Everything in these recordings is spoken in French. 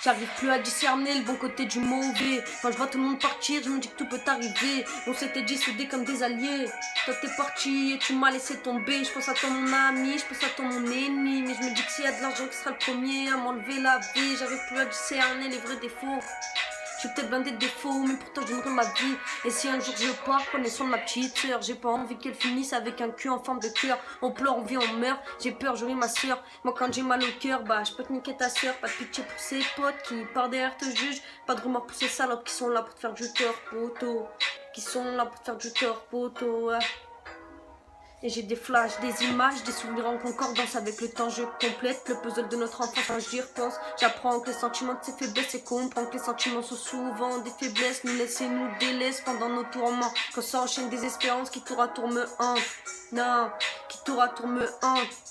J'arrive plus à discerner le bon côté du mauvais. Quand je vois tout le monde partir, je me dis que tout peut arriver. On s'était dit soudés comme des alliés. Toi t'es parti et tu m'as laissé tomber. Je pense à toi mon ami, je pense à toi mon ennemi. Mais je me dis que s'il y a de l'argent qui sera le premier à m'enlever la vie, j'arrive plus à discerner les vrais défauts. Je suis peut-être blindée de défauts, mais pourtant je donnerai ma vie. Et si un jour je pars, prenez soin de ma petite sœur. J'ai pas envie qu'elle finisse avec un cul en forme de cœur. On pleure, on vit, on meurt. J'ai peur, j'aurai ma sœur. Moi quand j'ai mal au cœur, bah je peux te niquer ta sœur. Pas de pitié pour ses potes qui par derrière te jugent. Pas de remords pour ces salopes qui sont là pour te faire du tort, poteau. Qui sont là pour te faire du tort, poteau. Ouais. Et j'ai des flashs, des images, des souvenirs en concordance. Avec le temps je complète le puzzle de notre enfance. Quand j'y repense, j'apprends que les sentiments de ses faiblesses et comprends que les sentiments sont souvent des faiblesses. Nous laissent et nous délaissent pendant nos tourments. Quand s'enchaînent des espérances qui tour à tour me hantent. Non, qui tour à tour me hantent.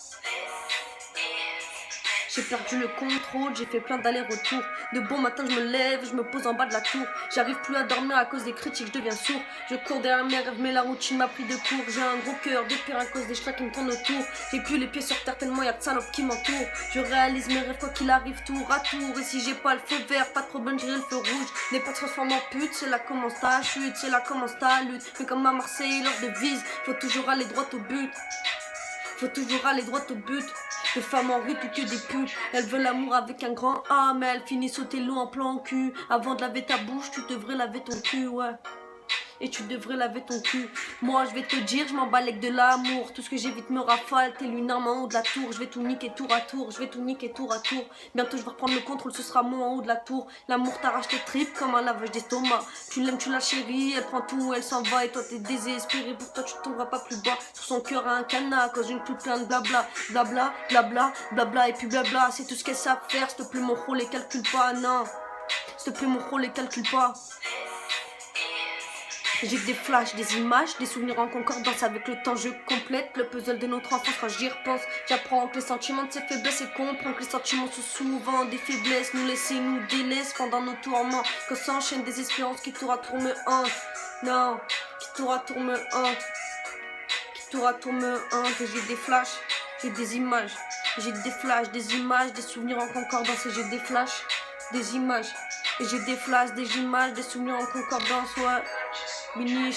J'ai perdu le contrôle, j'ai fait plein d'allers-retours. De bon matin je me lève, je me pose en bas de la tour. J'arrive plus à dormir à cause des critiques, je deviens sourd. Je cours derrière mes rêves mais la routine m'a pris de court. J'ai un gros cœur de pire à cause des choix qui me tournent autour. J'ai plus les pieds sur terre tellement y'a de salopes qui m'entourent. Je réalise mes rêves quoi qu'il arrive tour à tour. Et si j'ai pas le feu vert, pas de problème j'irai le feu rouge. N'est pas transformé en pute, c'est là commence ta chute, c'est là commence ta lutte. Mais comme à Marseille leur devise, faut toujours aller droit au but. Faut toujours aller droit au but. Les femmes en rue, tout que des putes. Elles veulent l'amour avec un grand A, mais elles finissent au télo en plan cul. Avant de laver ta bouche, tu devrais laver ton cul, ouais. Et tu devrais laver ton cul. Moi je vais te dire, je m'en bats avec de l'amour. Tout ce que j'évite me rafale, t'es une arme en haut de la tour. Je vais tout niquer tour à tour, je vais tout niquer tour à tour. Bientôt je vais reprendre le contrôle, ce sera moi en haut de la tour. L'amour t'arrache tes tripes comme un lavage d'estomac. Tu l'aimes, tu la chéris, elle prend tout, elle s'en va. Et toi t'es désespéré, pour toi tu tomberas pas plus bas. Sur son cœur à un canard, à cause d'une plus plein de blabla. Blabla, blabla, blabla et puis blabla. C'est tout ce qu'elle sait faire, s'il te plaît mon rôle les calcule pas, non. S'il te plaît mon rôle les calcule pas. J'ai des flashs, des images, des souvenirs en concordance. Avec le temps je complète le puzzle de notre enfance. Quand j'y repense, j'apprends que les sentiments de ses faiblesses et comprends que les sentiments sont souvent des faiblesses. Nous laissent et nous délaissent pendant nos tourments. Quand s'enchaînent des espérances qui tour à tour me hantent. Non, qui tour à tour me hantent. Qui tour à tour me hantent. Et j'ai des flashs, j'ai des images. J'ai des flashs, des images, des souvenirs en concordance. Et j'ai des flashs, des images. Et j'ai des flashs, des images, des souvenirs en concordance, ouais. Mini,